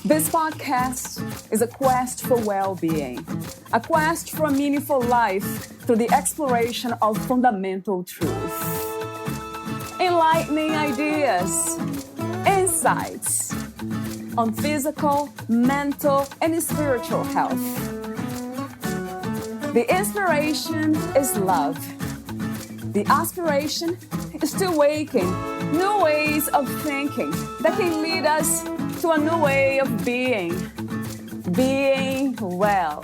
This podcast is a quest for well-being, a quest for a meaningful life through the exploration of fundamental truth. Enlightening ideas, insights on physical, mental, and spiritual health. The inspiration is love. The aspiration is to awaken new ways of thinking that can lead us to a new way of being well.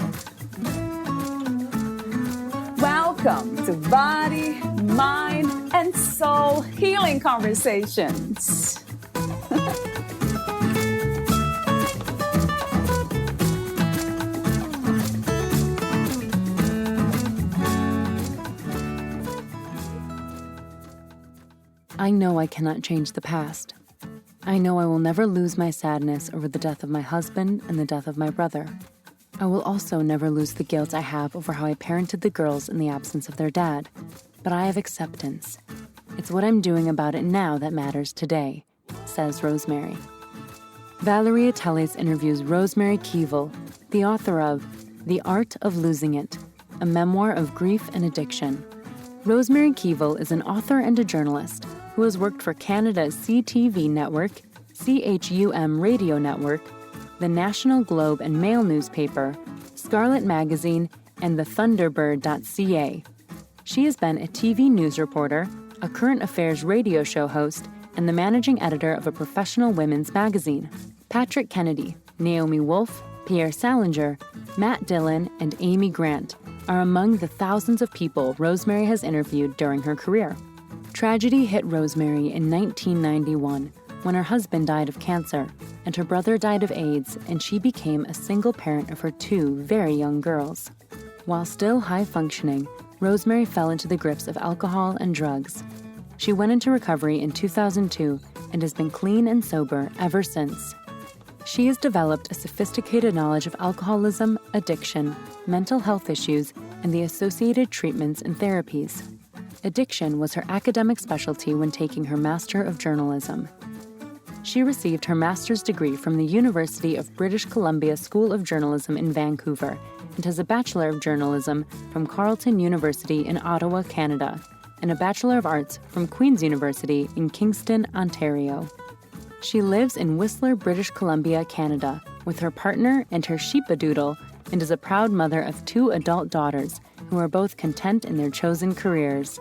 Welcome to Body, Mind, and Soul Healing Conversations. I know I cannot change the past. I know I will never lose my sadness over the death of my husband and the death of my brother. I will also never lose the guilt I have over how I parented the girls in the absence of their dad. But I have acceptance. It's what I'm doing about it now that matters today, says Rosemary. Valeria Teles interviews Rosemary Keevil, the author of The Art of Losing It, a memoir of grief and addiction. Rosemary Keevil is an author and a journalist who has worked for Canada's CTV network, CHUM Radio Network, the National Globe and Mail newspaper, Scarlett magazine, and TheThunderbird.ca. She has been a TV news reporter, a current affairs radio show host, and the managing editor of a professional women's magazine. Patrick Kennedy, Naomi Wolfe, Pierre Salinger, Matt Dillon, and Amy Grant are among the thousands of people Rosemary has interviewed during her career. Tragedy hit Rosemary in 1991 when her husband died of cancer and her brother died of AIDS, and she became a single parent of her two very young girls. While still high-functioning, Rosemary fell into the grips of alcohol and drugs. She went into recovery in 2002 and has been clean and sober ever since. She has developed a sophisticated knowledge of alcoholism, addiction, mental health issues, and the associated treatments and therapies. Addiction was her academic specialty when taking her Master of Journalism. She received her master's degree from the University of British Columbia School of Journalism in Vancouver and has a Bachelor of Journalism from Carleton University in Ottawa, Canada, and a Bachelor of Arts from Queen's University in Kingston, Ontario. She lives in Whistler, British Columbia, Canada, with her partner and her sheepadoodle, and is a proud mother of two adult daughters who are both content in their chosen careers.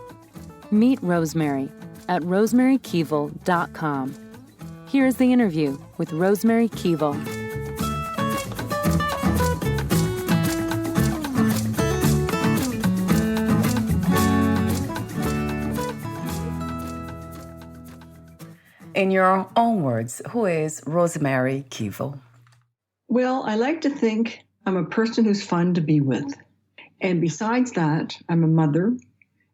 Meet Rosemary at rosemarykeevil.com. Here is the interview with Rosemary Keevil. In your own words, who is Rosemary Keevil? Well, I like to think I'm a person who's fun to be with. And besides that, I'm a mother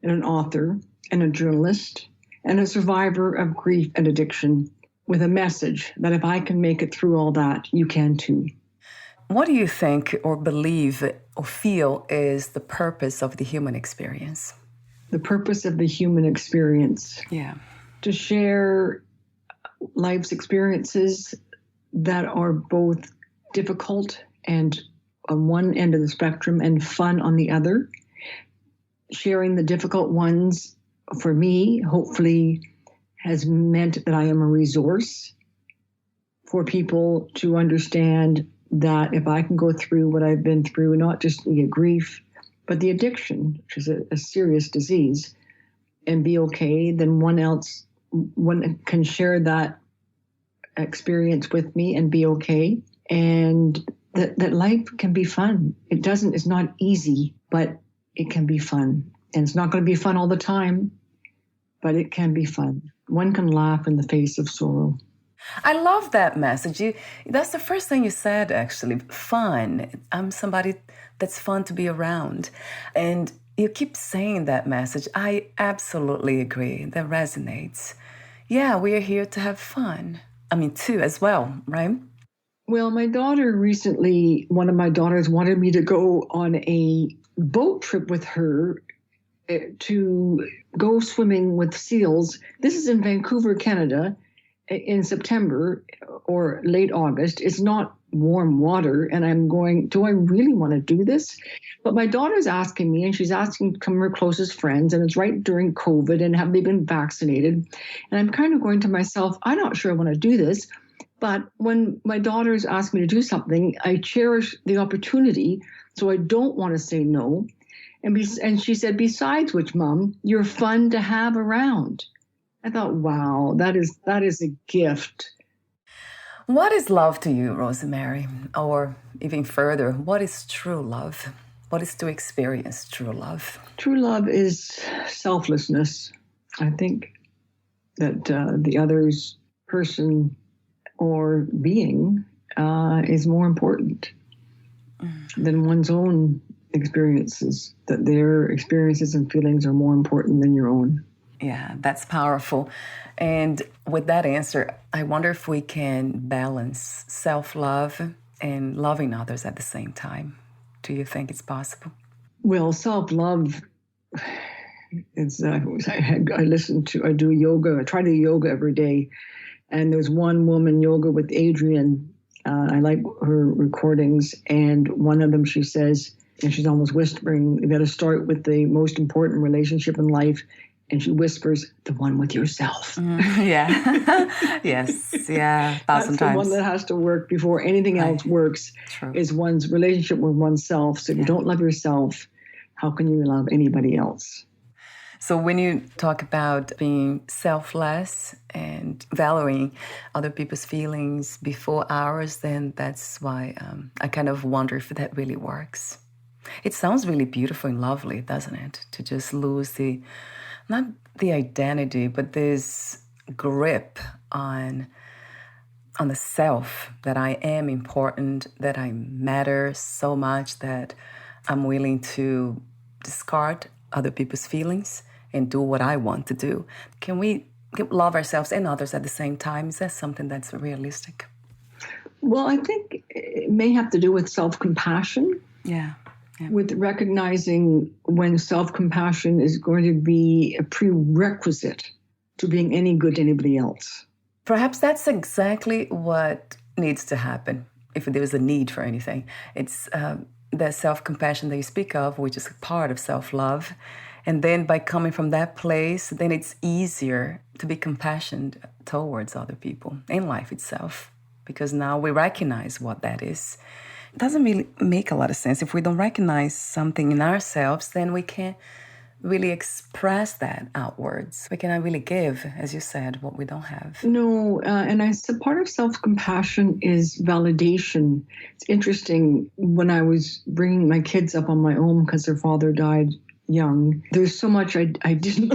and an author and a journalist and a survivor of grief and addiction with a message that if I can make it through all that, you can too. What do you think or believe or feel is the purpose of the human experience? The purpose of the human experience. Yeah. To share life's experiences that are both difficult and on one end of the spectrum and fun on the other. Sharing the difficult ones for me, hopefully, has meant that I am a resource for people to understand that if I can go through what I've been through, not just the grief, but the addiction, which is a serious disease, and be okay, then one can share that experience with me and be okay. And that life can be fun. It's not easy, but it can be fun. And it's not going to be fun all the time, but it can be fun. One can laugh in the face of sorrow. I love that message. That's the first thing you said, actually. Fun. I'm somebody that's fun to be around. And you keep saying that message. I absolutely agree. That resonates. Yeah, we are here to have fun. I mean, too, as well, right? Well, my daughter recently, one of my daughters wanted me to go on a boat trip with her to go swimming with seals. This is in Vancouver, Canada, in September or late August. It's not warm water, and I'm going, do I really want to do this? But my daughter's asking me, and she's asking some of her closest friends, and it's right during COVID, and have they been vaccinated? And I'm kind of going to myself, I'm not sure I want to do this. But when my daughters ask me to do something, I cherish the opportunity, so I don't want to say no. And she said, besides which, Mom, you're fun to have around. I thought, wow, that is a gift. What is love to you, Rosemary? Or even further, what is true love? What is to experience true love? True love is selflessness. I think that the other's person or being is more important than one's own experiences, that their experiences and feelings are more important than your own. Yeah, that's powerful. And with that answer, I wonder if we can balance self-love and loving others at the same time. Do you think it's possible? Well, self-love, it's, I do yoga. I try to do yoga every day. And there's one woman, Yoga with Adrienne. I like her recordings. And one of them, she says, and she's almost whispering, you got to start with the most important relationship in life. And she whispers, the one with yourself. Yeah. Yes. Yeah. That's times. The one that has to work before anything else works. True. Is one's relationship with oneself. So if you don't love yourself, how can you love anybody else? So when you talk about being selfless and valuing other people's feelings before ours, then that's why I kind of wonder if that really works. It sounds really beautiful and lovely, doesn't it? To just lose not the identity, but this grip on the self, that I am important, that I matter so much that I'm willing to discard other people's feelings and do what I want to do. Can we love ourselves and others at the same time? Is that something that's realistic? Well, I think it may have to do with self-compassion. Yeah. With recognizing when self-compassion is going to be a prerequisite to being any good to anybody else. Perhaps that's exactly what needs to happen, if there's a need for anything. It's the self-compassion that you speak of, which is part of self-love. And then by coming from that place, then it's easier to be compassionate towards other people in life itself, because now we recognize what that is. It doesn't really make a lot of sense. If we don't recognize something in ourselves, then we can't really express that outwards. We cannot really give, as you said, what we don't have. No, and I said part of self-compassion is validation. It's interesting, when I was bringing my kids up on my own because their father died young, there's so much I didn't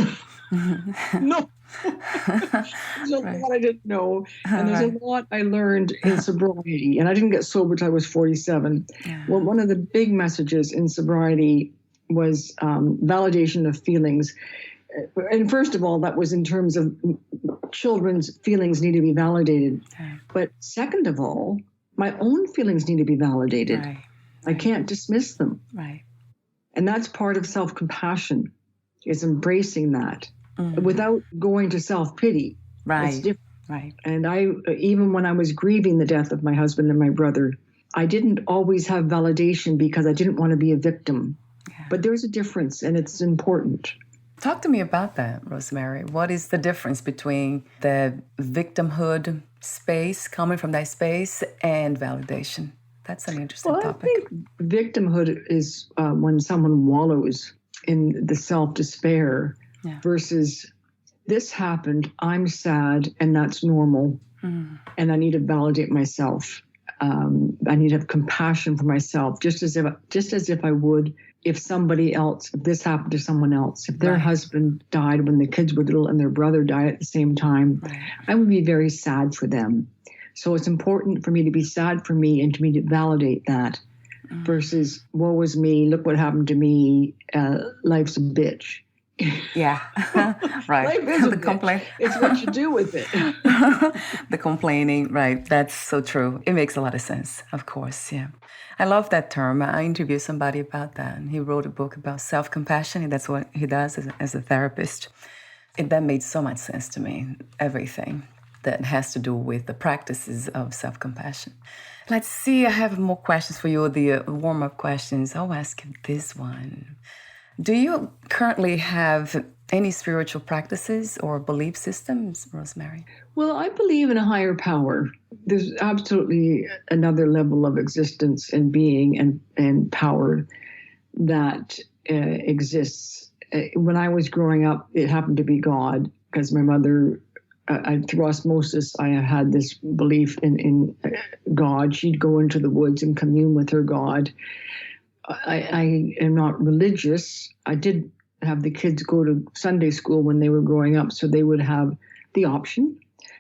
know. There's a lot I didn't know, and there's a lot I learned in sobriety. And I didn't get sober until I was 47. Yeah. Well, one of the big messages in sobriety was validation of feelings. And first of all, that was in terms of children's feelings need to be validated. Okay. But second of all, my own feelings need to be validated. Right. I can't dismiss them. Right. And that's part of self-compassion, is embracing that without going to self-pity. Right. It's different. Right. And I, even when I was grieving the death of my husband and my brother, I didn't always have validation because I didn't want to be a victim. Yeah. But there's a difference, and it's important. Talk to me about that, Rosemary. What is the difference between the victimhood space, coming from that space, and validation? That's an interesting topic. I think victimhood is when someone wallows in the self-despair versus this happened, I'm sad, and that's normal, and I need to validate myself. I need to have compassion for myself, just as if I would if somebody else, if this happened to someone else, if their husband died when the kids were little and their brother died at the same time, I would be very sad for them. So it's important for me to be sad for me and to me to validate that versus woe is me, look what happened to me, life's a bitch. Yeah, right. Life is a The bitch. It's what you do with it. The complaining, right. That's so true. It makes a lot of sense, of course, yeah. I love that term. I interviewed somebody about that, and he wrote a book about self-compassion, and that's what he does as a therapist. That made so much sense to me, everything that has to do with the practices of self-compassion. Let's see, I have more questions for you, the warm-up questions. I'll ask you this one. Do you currently have any spiritual practices or belief systems, Rosemary? Well, I believe in a higher power. There's absolutely another level of existence and being and power that exists. When I was growing up, it happened to be God, because my mother, through osmosis, I had this belief in God. She'd go into the woods and commune with her God. I am not religious. I did have the kids go to Sunday school when they were growing up, so they would have the option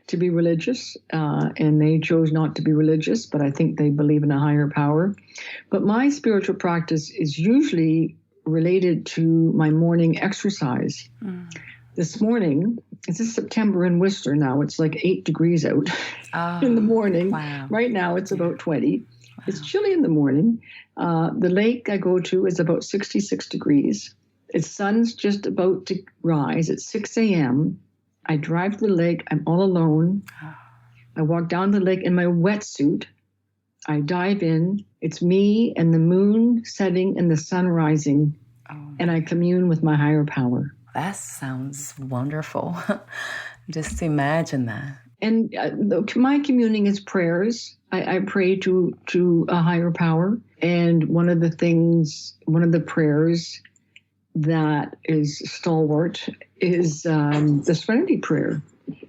to be religious, and they chose not to be religious, but I think they believe in a higher power. But my spiritual practice is usually related to my morning exercise. This morning, it's September in Worcester now, it's like 8 degrees out in the morning. Wow. Right now it's about 20. Wow. It's chilly in the morning. The lake I go to is about 66 degrees. The sun's just about to rise at 6 a.m. I drive to the lake. I'm all alone. I walk down the lake in my wetsuit. I dive in. It's me and the moon setting and the sun rising. And I commune with my higher power. That sounds wonderful. Just imagine that. And my communing is prayers. I pray to a higher power. And one of the prayers that is stalwart is the Serenity Prayer.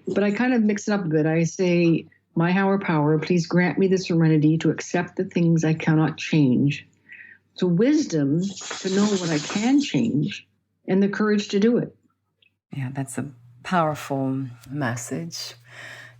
But I kind of mix it up a bit. I say, my higher power, please grant me the serenity to accept the things I cannot change. So wisdom to know what I can change and the courage to do it. Yeah, that's a powerful message,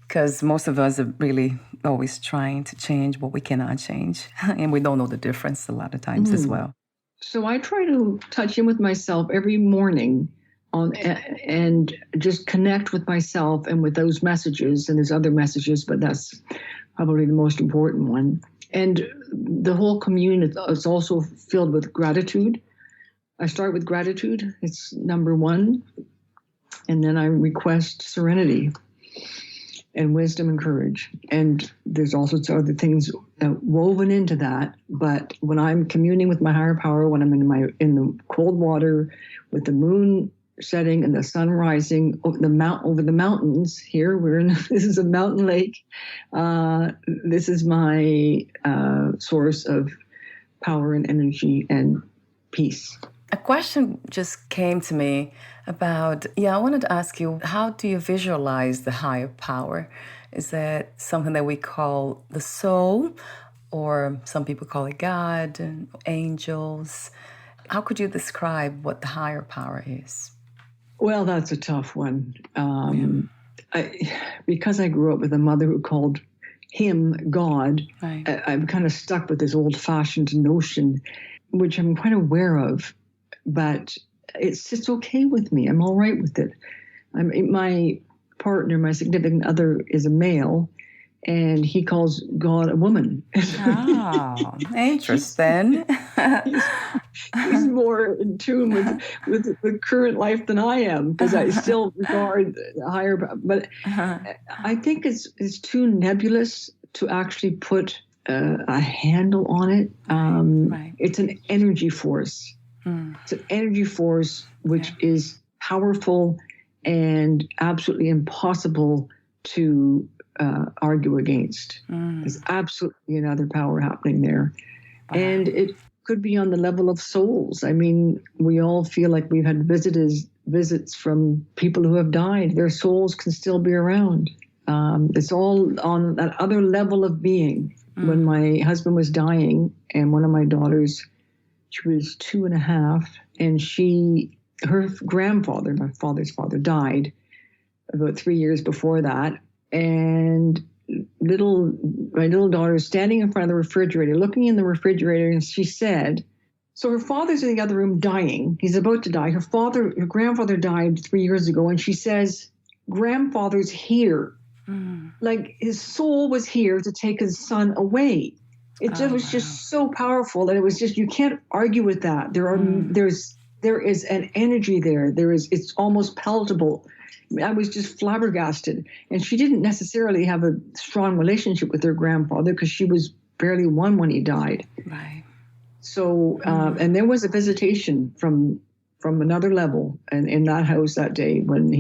because most of us are really always trying to change what we cannot change. And we don't know the difference a lot of times as well. So I try to touch in with myself every morning and just connect with myself and with those messages. And there's other messages, but that's probably the most important one. And the whole commune is also filled with gratitude. I start with gratitude. It's number one. And then I request serenity and wisdom and courage. And there's all sorts of other things woven into that. But when I'm communing with my higher power, when I'm in the cold water with the moon setting and the sun rising over the mountains here, this is a mountain lake. This is my source of power and energy and peace. A question just came to me about, I wanted to ask you, how do you visualize the higher power? Is that something that we call the soul, or some people call it God and angels? How could you describe what the higher power is? Well, that's a tough one. Because I grew up with a mother who called him God, right. I'm kind of stuck with this old-fashioned notion, which I'm quite aware of. But it's okay with me. I'm all right with it. My partner, my significant other, is a male, and he calls God a woman. Oh, interesting. he's more in tune with the current life than I am, because I still regard the higher. But I think it's too nebulous to actually put a handle on it. Right. It's an energy force. It's an energy force which is powerful and absolutely impossible to argue against. There's absolutely another power happening there. Wow. And it could be on the level of souls. I mean, we all feel like we've had visits from people who have died. Their souls can still be around. It's all on that other level of being. When my husband was dying, and one of my daughters, she was 2.5, and her grandfather, my father's father, died about 3 years before that. And my little daughter is standing in front of the refrigerator, looking in the refrigerator, and she said, So her father's in the other room dying. He's about to die. Her grandfather died 3 years ago, and she says, grandfather's here. Like his soul was here to take his son away. It was just so powerful, and it was just, you can't argue with that. There is an energy there. It's almost palatable. I was just flabbergasted. And she didn't necessarily have a strong relationship with her grandfather because she was barely one when he died. Right. So, and there was a visitation from another level in that house that day when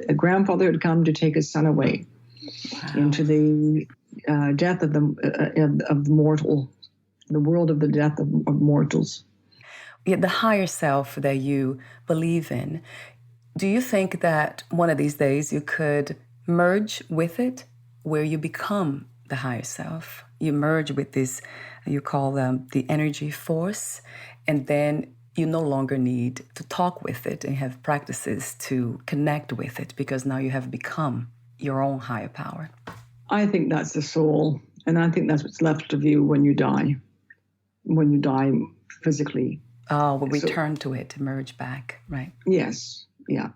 a grandfather had come to take his son away into the death of the mortal, the world of the death of mortals. Yeah, the higher self that you believe in, do you think that one of these days you could merge with it, where you become the higher self? You merge with this, you call them the energy force, and then you no longer need to talk with it and have practices to connect with it because now you have become your own higher power. I think that's the soul, and I think that's what's left of you when you die physically. Oh, we'll return to it, to merge back, right? Yes, yeah.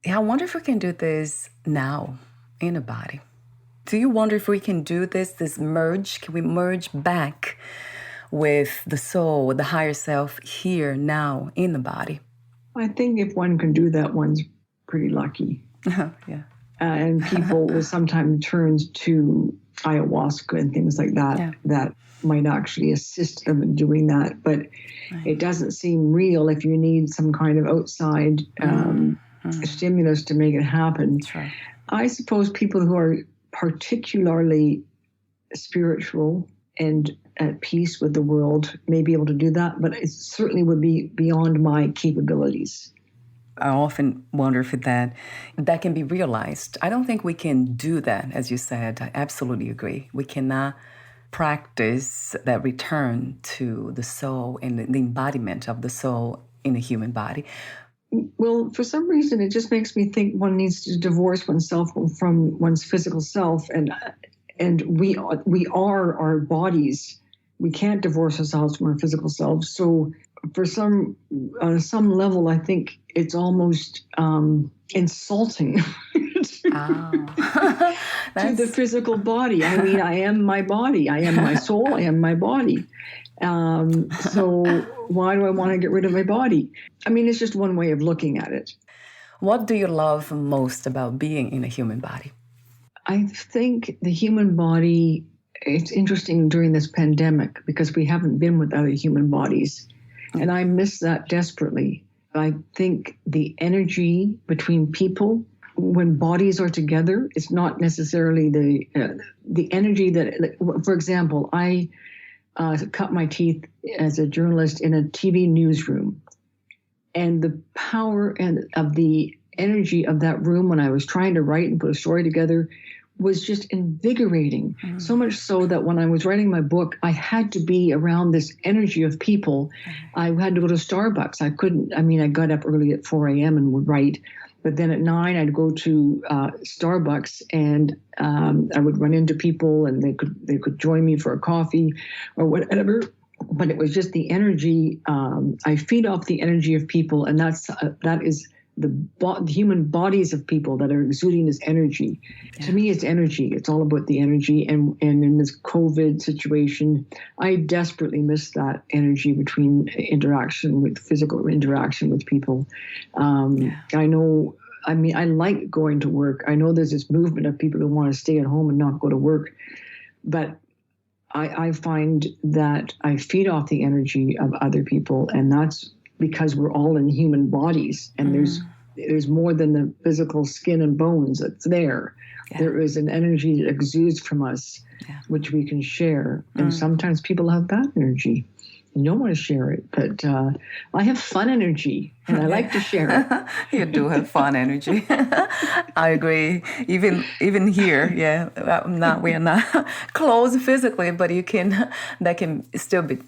Yeah, I wonder if we can do this now in a body. Do you wonder if we can do this merge? Can we merge back with the soul, with the higher self here, now, in the body? I think if one can do that, one's pretty lucky. Yeah. And people will sometimes turn to ayahuasca and things like that, that might actually assist them in doing that. But it doesn't seem real if you need some kind of outside stimulus to make it happen. Right. I suppose people who are particularly spiritual and at peace with the world may be able to do that, but it certainly would be beyond my capabilities. I often wonder if that can be realized. I don't think we can do that, as you said. I absolutely agree. We cannot practice that return to the soul and the embodiment of the soul in a human body. Well, for some reason, it just makes me think one needs to divorce oneself from one's physical self, and we are our bodies. We can't divorce ourselves from our physical selves. So, on some level, I think it's almost insulting to the physical body. I mean, I am my body. I am my soul. I am my body. So why do I want to get rid of my body? I mean, it's just one way of looking at it. What do you love most about being in a human body? I think the human body, it's interesting during this pandemic because we haven't been with other human bodies. And I miss that desperately. I think the energy between people, when bodies are together, it's not necessarily the energy that, for example, I cut my teeth as a journalist in a TV newsroom. And the power of the energy of that room when I was trying to write and put a story together was just invigorating. So much so that when I was writing my book, I had to be around this energy of people. I had to go to Starbucks. I got up early at 4 a.m. and would write. But then at 9, I'd go to Starbucks and I would run into people and they could join me for a coffee or whatever. But it was just the energy. I feed off the energy of people, and that is the human bodies of people that are exuding this energy. Yeah. To me, it's energy. It's all about the energy. And in this COVID situation, I desperately miss that energy between physical interaction with people. I like going to work. I know there's this movement of people who want to stay at home and not go to work. But I find that I feed off the energy of other people, and that's because we're all in human bodies, and there's more than the physical skin and bones that's there. Yeah. There is an energy that exudes from us, which we can share. And sometimes people have bad energy. You don't want to share it, but I have fun energy, and I like to share it. You do have fun energy. I agree. Even here, we are not close physically, but that can still be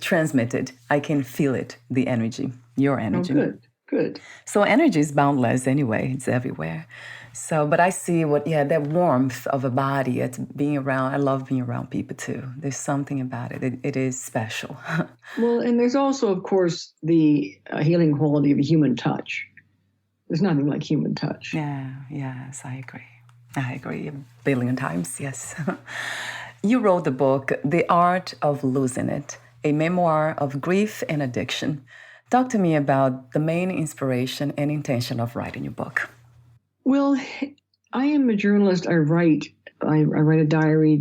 transmitted. I can feel it, the energy, your energy. Oh, good. Good. So energy is boundless anyway. It's everywhere. So, but I see that warmth of a body. It's being around. I love being around people too. There's something about it. It is special. Well, and there's also, of course, the healing quality of a human touch. There's nothing like human touch. Yeah, yes, I agree a billion times, yes. You wrote the book, The Art of Losing It, a memoir of grief and addiction. Talk to me about the main inspiration and intention of writing your book. Well, I am a journalist. I write a diary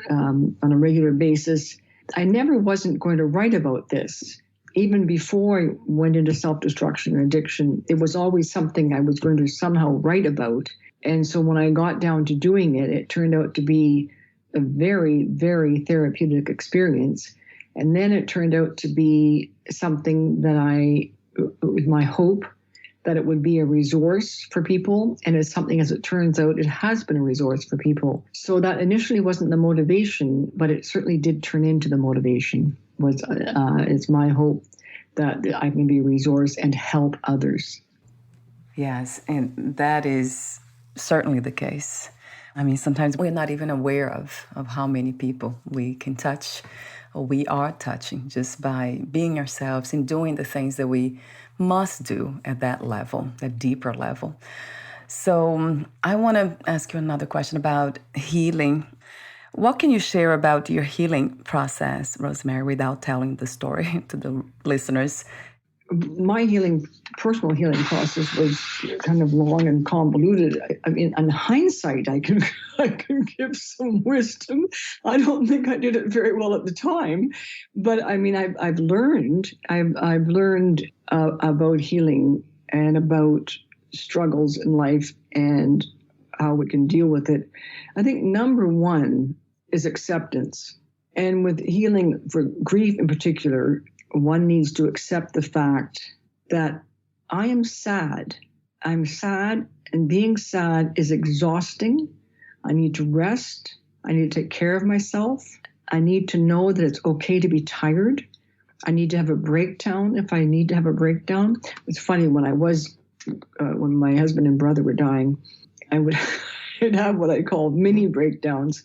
on a regular basis. I never wasn't going to write about this. Even before I went into self-destruction and addiction, it was always something I was going to somehow write about. And so when I got down to doing it, it turned out to be a very, very therapeutic experience. And then it turned out to be something that with my hope that it would be a resource for people. And it's something, as it turns out, it has been a resource for people. So that initially wasn't the motivation, but it certainly did turn into the motivation. It's my hope that I can be a resource and help others. Yes, and that is certainly the case. I mean, sometimes we're not even aware of how many people we can touch, or we are touching, just by being ourselves and doing the things that we must do at that level, that deeper level. So I want to ask you another question about healing. What can you share about your healing process, Rosemary, without telling the story to the listeners? My personal healing process was kind of long and convoluted. I mean, in hindsight, I can give some wisdom. I don't think I did it very well at the time, but I mean, I've learned about healing and about struggles in life and how we can deal with it. I think number one is acceptance. And with healing for grief in particular, one needs to accept the fact that I am sad. I'm sad, and being sad is exhausting. I need to rest. I need to take care of myself. I need to know that it's okay to be tired. I need to have a breakdown if I need to have a breakdown. It's funny, when my husband and brother were dying, I would I'd have what I call mini breakdowns.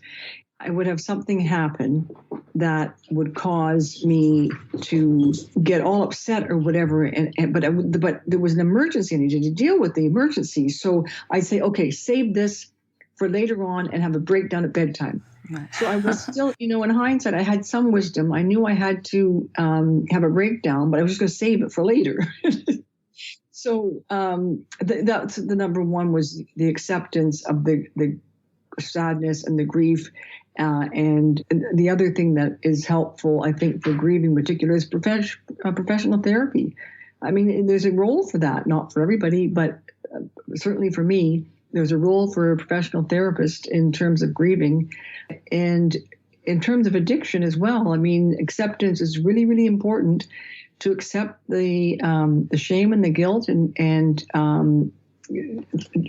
I would have something happen that would cause me to get all upset or whatever. But there was an emergency. I needed to deal with the emergency. So I'd say, okay, save this for later on and have a breakdown at bedtime. So I was still, in hindsight, I had some wisdom. I knew I had to have a breakdown, but I was just going to save it for later. So that's the number one, was the acceptance of the sadness and the grief. And the other thing that is helpful, I think, for grieving in particular is professional therapy. I mean, there's a role for that, not for everybody, but certainly for me, there's a role for a professional therapist in terms of grieving. And in terms of addiction as well, I mean, acceptance is really, really important, to accept the shame and the guilt and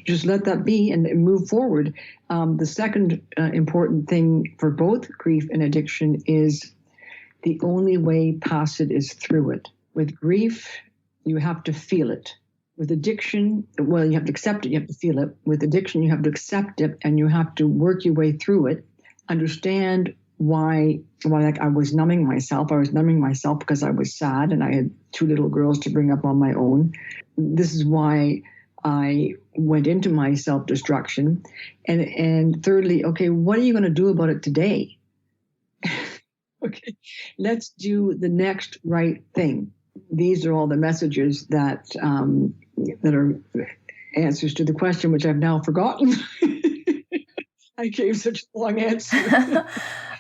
just let that be and move forward. The second important thing for both grief and addiction is the only way past it is through it. With grief, you have to feel it. With addiction, well, you have to accept it, you have to feel it. With addiction, you have to accept it and you have to work your way through it. Understand why like I was numbing myself. I was numbing myself because I was sad and I had 2 little girls to bring up on my own. This is why I went into my self-destruction. And thirdly, okay, what are you going to do about it today? Okay, let's do the next right thing. These are all the messages that are answers to the question, which I've now forgotten. I gave such a long answer.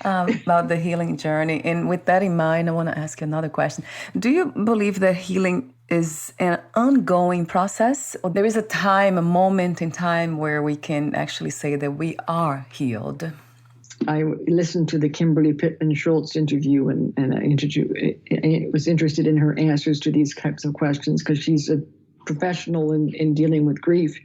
About the healing journey. And with that in mind, I want to ask you another question. Do you believe that healing is an ongoing process? Or there is a moment in time where we can actually say that we are healed? I listened to the Kimberly Pittman-Schultz interview and I was interested in her answers to these types of questions because she's a professional in dealing with grief.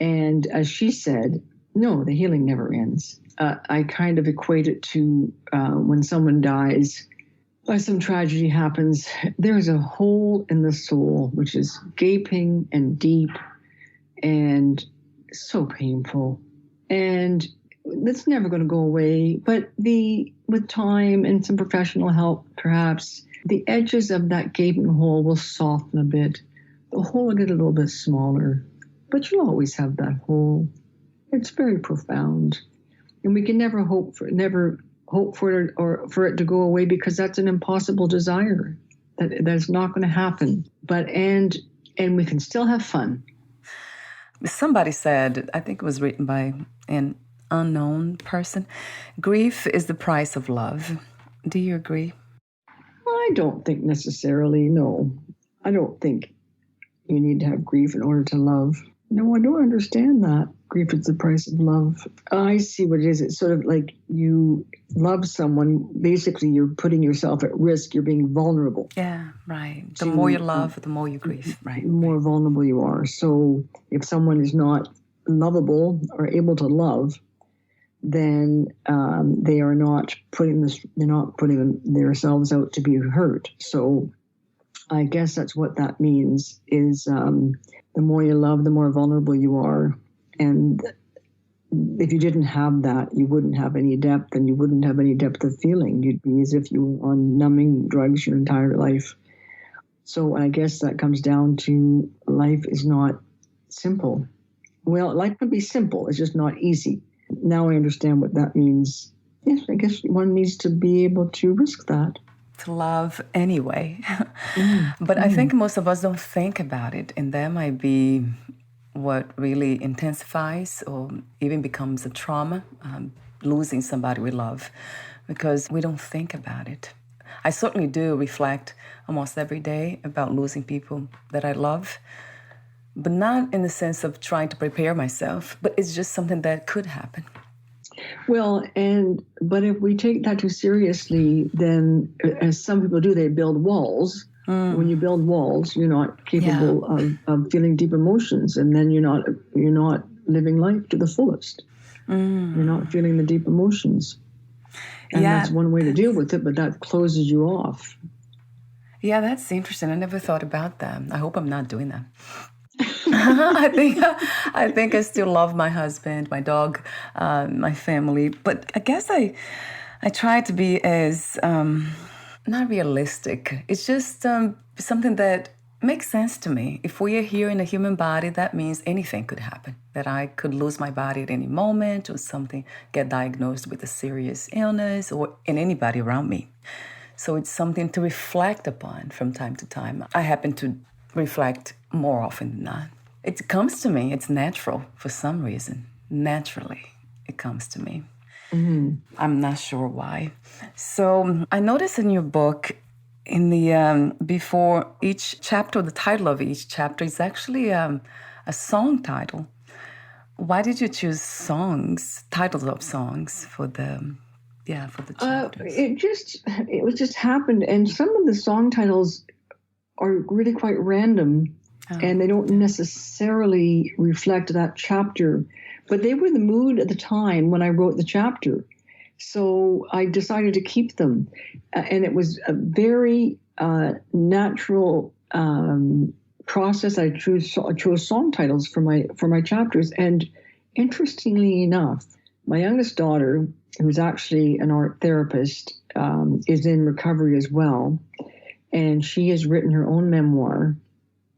And as she said, no, the healing never ends. I kind of equate it to when someone dies, some tragedy happens, there is a hole in the soul which is gaping and deep and so painful. And it's never going to go away. But with time and some professional help, perhaps, the edges of that gaping hole will soften a bit. The hole will get a little bit smaller. But you'll always have that hole. It's very profound. And we can never hope for it or for it to go away, because that's an impossible desire. That's not going to happen. But and we can still have fun. Somebody said, I think it was written by an unknown person, grief is the price of love. Do you agree? I don't think necessarily, no. I don't think you need to have grief in order to love. No, I don't understand that. Grief is the price of love. I see what it is. It's sort of like you love someone. Basically, you're putting yourself at risk. You're being vulnerable. Yeah, right. The more you love, the more you grieve. Right. The more vulnerable you are. So if someone is not lovable or able to love, then they are not putting themselves out to be hurt. So I guess that's what that means, is the more you love, the more vulnerable you are. And if you didn't have that, you wouldn't have any depth, and you wouldn't have any depth of feeling. You'd be as if you were on numbing drugs your entire life. So I guess that comes down to life is not simple. Well, life can be simple. It's just not easy. Now I understand what that means. Yes, I guess one needs to be able to risk that. To love anyway. But I think most of us don't think about it, and that might be what really intensifies or even becomes a trauma, losing somebody we love, because we don't think about it. I certainly do reflect almost every day about losing people that I love, but not in the sense of trying to prepare myself, but it's just something that could happen. Well, but if we take that too seriously, then as some people do, they build walls. When you build walls, you're not capable of feeling deep emotions, and then you're not living life to the fullest. You're not feeling the deep emotions. And that's one way to deal with it, but that closes you off. Yeah, that's interesting. I never thought about that. I hope I'm not doing that. I think I still love my husband, my dog, my family, but I guess I try to be as not realistic. It's just something that makes sense to me. If we are here in a human body, that means anything could happen. That I could lose my body at any moment, or get diagnosed with a serious illness, or in anybody around me. So it's something to reflect upon from time to time. I happen to reflect more often than not. It comes to me. It's natural for some reason. Naturally, it comes to me. I'm not sure why. So I noticed in your book, in the before each chapter, the title of each chapter is actually a song title. Why did you choose titles of songs for the chapters? It was just happened, and some of the song titles are really quite random, and they don't necessarily reflect that chapter. But they were the mood at the time when I wrote the chapter. So I decided to keep them. And it was a very natural process. I chose song titles for my chapters. And interestingly enough, my youngest daughter, who's actually an art therapist, is in recovery as well. And she has written her own memoir.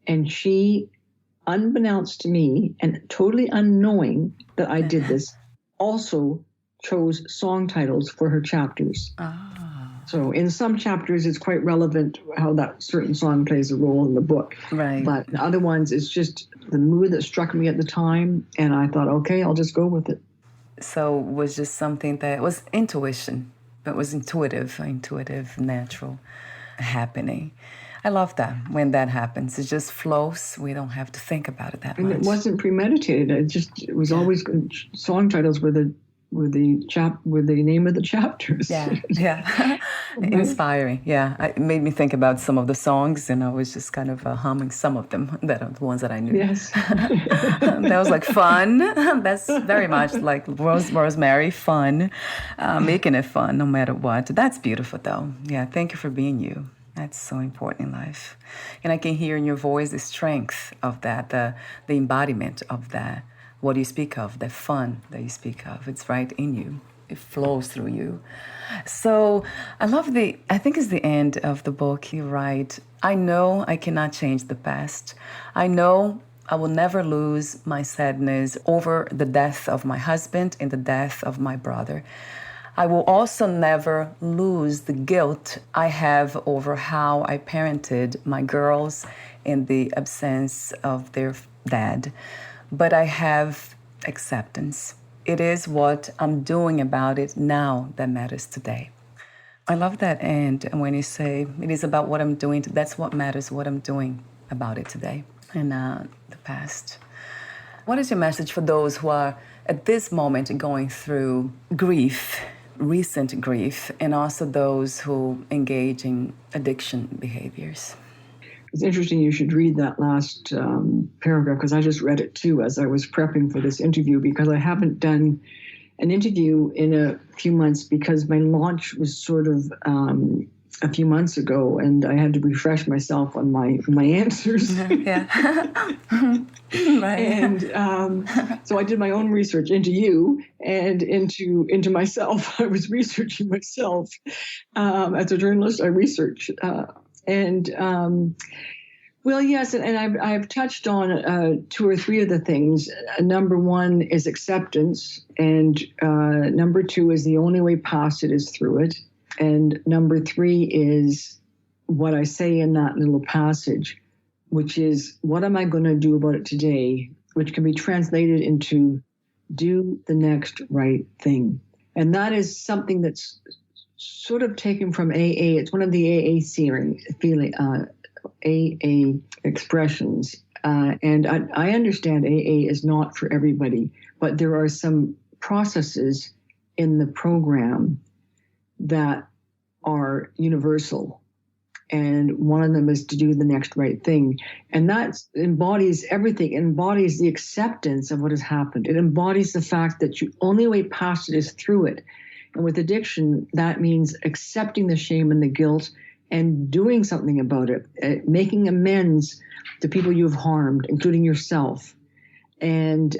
And she, unbeknownst to me and totally unknowing that I did this, also chose song titles for her chapters. So in some chapters, it's quite relevant how that certain song plays a role in the book. Right. But the other ones, it's just the mood that struck me at the time, and I thought, okay, I'll just go with it. So it was just something that was intuition. It was intuitive, natural happening. I love that when that happens. It just flows. We don't have to think about it that much. And it wasn't premeditated. It was always song titles were the with the name of the chapters. Yeah. Inspiring. Yeah. It made me think about some of the songs, and I was just kind of humming some of them, that are the ones that I knew. Yes. That was like fun. That's very much like Rosemary, fun, making it fun no matter what. That's beautiful, though. Yeah. Thank you for being you. That's so important in life. And I can hear in your voice the strength of that, the embodiment of that. What you speak of, the fun that you speak of, it's right in you. It flows through you. So I think it's the end of the book. You write, I know I cannot change the past. I know I will never lose my sadness over the death of my husband and the death of my brother. I will also never lose the guilt I have over how I parented my girls in the absence of their dad. But I have acceptance. It is what I'm doing about it now that matters today. I love that end. And when you say it is about what I'm doing, that's what matters, what I'm doing about it today and the past. What is your message for those who are at this moment going through grief, recent grief, and also those who engage in addiction behaviors? It's interesting you should read that last paragraph, because I just read it too as I was prepping for this interview, because I haven't done an interview in a few months because my launch was sort of a few months ago, and I had to refresh myself on my answers. Yeah. Right. And so I did my own research into you and into myself. I was researching myself. As a journalist, I research. Well, yes, and I've touched on 2 or 3 of the things. Number 1 is acceptance, and number 2 is the only way past it is through it, and number 3 is what I say in that little passage, which is, what am I going to do about it today, which can be translated into do the next right thing. And that is something that's sort of taken from AA. It's one of the AA expressions. And I understand AA is not for everybody, but there are some processes in the program that are universal. And one of them is to do the next right thing. And that embodies everything. It embodies the acceptance of what has happened. It embodies the fact that the only way past it is through it. And with addiction, that means accepting the shame and the guilt and doing something about it, making amends to people you've harmed, including yourself, and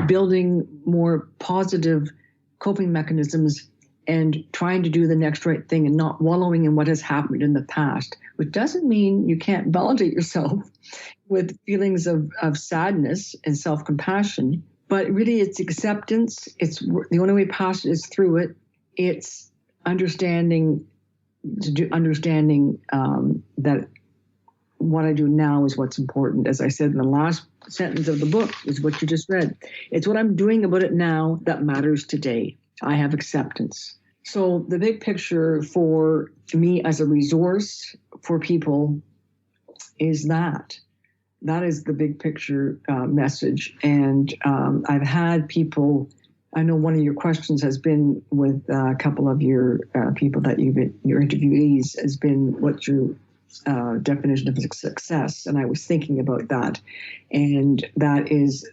building more positive coping mechanisms and trying to do the next right thing and not wallowing in what has happened in the past, which doesn't mean you can't validate yourself with feelings of sadness and self-compassion. But really, it's acceptance. It's the only way past it is through it. It's understanding that what I do now is what's important. As I said in the last sentence of the book, is what you just read. It's what I'm doing about it now that matters today. I have acceptance. So the big picture for me as a resource for people is that. That is the big picture message. And I've had people, I know one of your questions has been with a couple of your people that your interviewees has been, what's your definition of success? And I was thinking about that. And that is,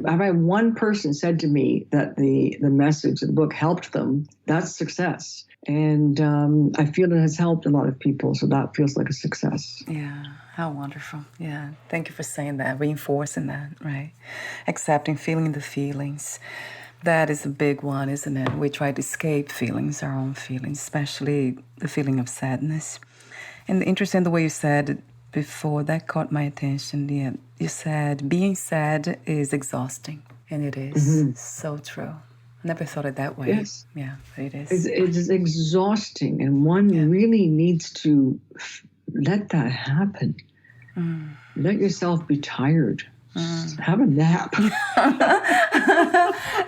I've had one person said to me that the message of the book helped them, that's success. And I feel it has helped a lot of people, so that feels like a success. Yeah, how wonderful. Yeah, thank you for saying that, reinforcing that, right? Accepting, feeling the feelings. That is a big one, isn't it? We try to escape feelings, our own feelings, especially the feeling of sadness. And interesting the way you said before, that caught my attention. Yeah, you said being sad is exhausting, and it is so true. I never thought it that way. Yes. Yeah, it is. It is exhausting, and one really needs to let that happen. Let yourself be tired. have a nap.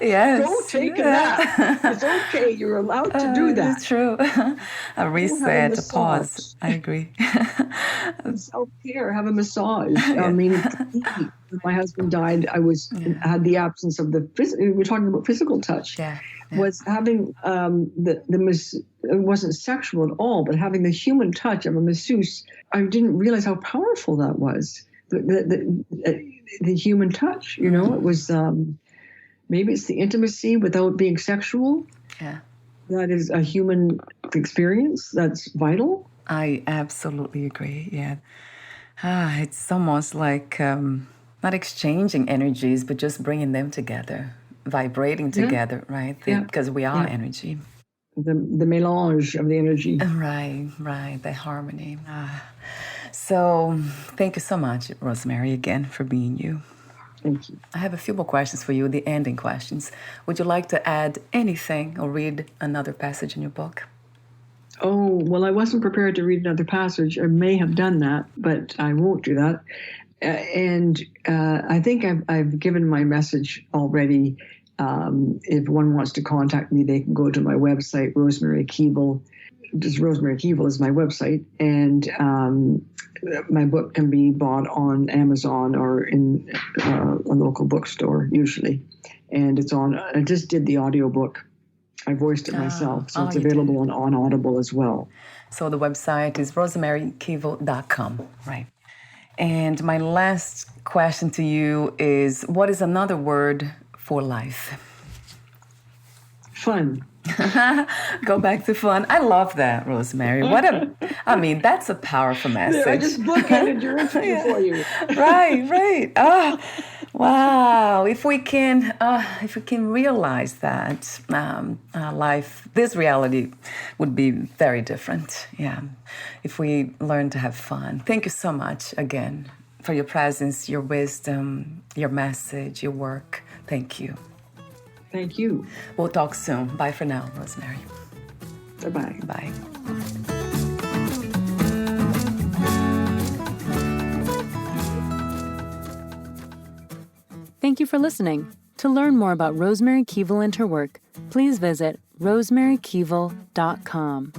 Yes. Go take a nap. It's okay. You're allowed to do that. It's true. A reset, a pause. I agree. Self-care, have a massage. I mean, when my husband died, I had the absence of the physical. We're talking about physical touch. Yeah. Was having it wasn't sexual at all, but having the human touch of a masseuse. I didn't realize how powerful that was. The human touch, it was maybe it's the intimacy without being sexual. Yeah, that is a human experience that's vital. I absolutely agree. Yeah, it's almost like not exchanging energies, but just bringing them together, vibrating together, right? Because we are energy. The mélange of the energy. Right, the harmony. So thank you so much, Rosemary, again, for being you. Thank you. I have a few more questions for you, the ending questions. Would you like to add anything or read another passage in your book? Oh, well, I wasn't prepared to read another passage. I may have done that, but I won't do that. And I think I've given my message already. If one wants to contact me, they can go to my website, Rosemary Keevil. Just Rosemary Keevil is my website, and my book can be bought on Amazon or in a local bookstore usually. And it's on. I just did the audiobook. I voiced it myself, so it's available on Audible as well. So the website is rosemarykeevil.com, right? And my last question to you is: what is another word for life? Fun. Go back to fun. I love that, Rosemary. That's a powerful message. I just bookended your interview for you. Right. Oh, wow. If we can realize that, life, this reality would be very different. Yeah. If we learn to have fun. Thank you so much again for your presence, your wisdom, your message, your work. Thank you. Thank you. We'll talk soon. Bye for now, Rosemary. Bye-bye. Bye. Thank you for listening. To learn more about Rosemary Keevil and her work, please visit rosemarykeevil.com.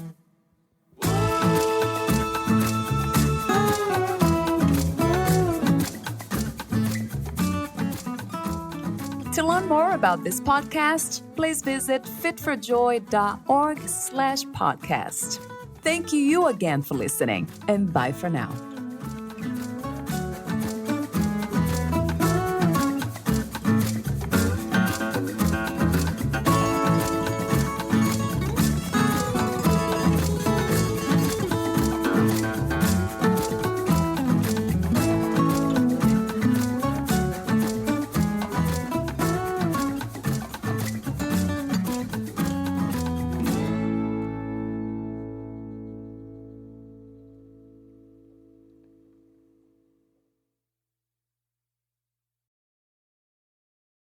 To learn more about this podcast, please visit fitforjoy.org/podcast. Thank you again for listening, and bye for now.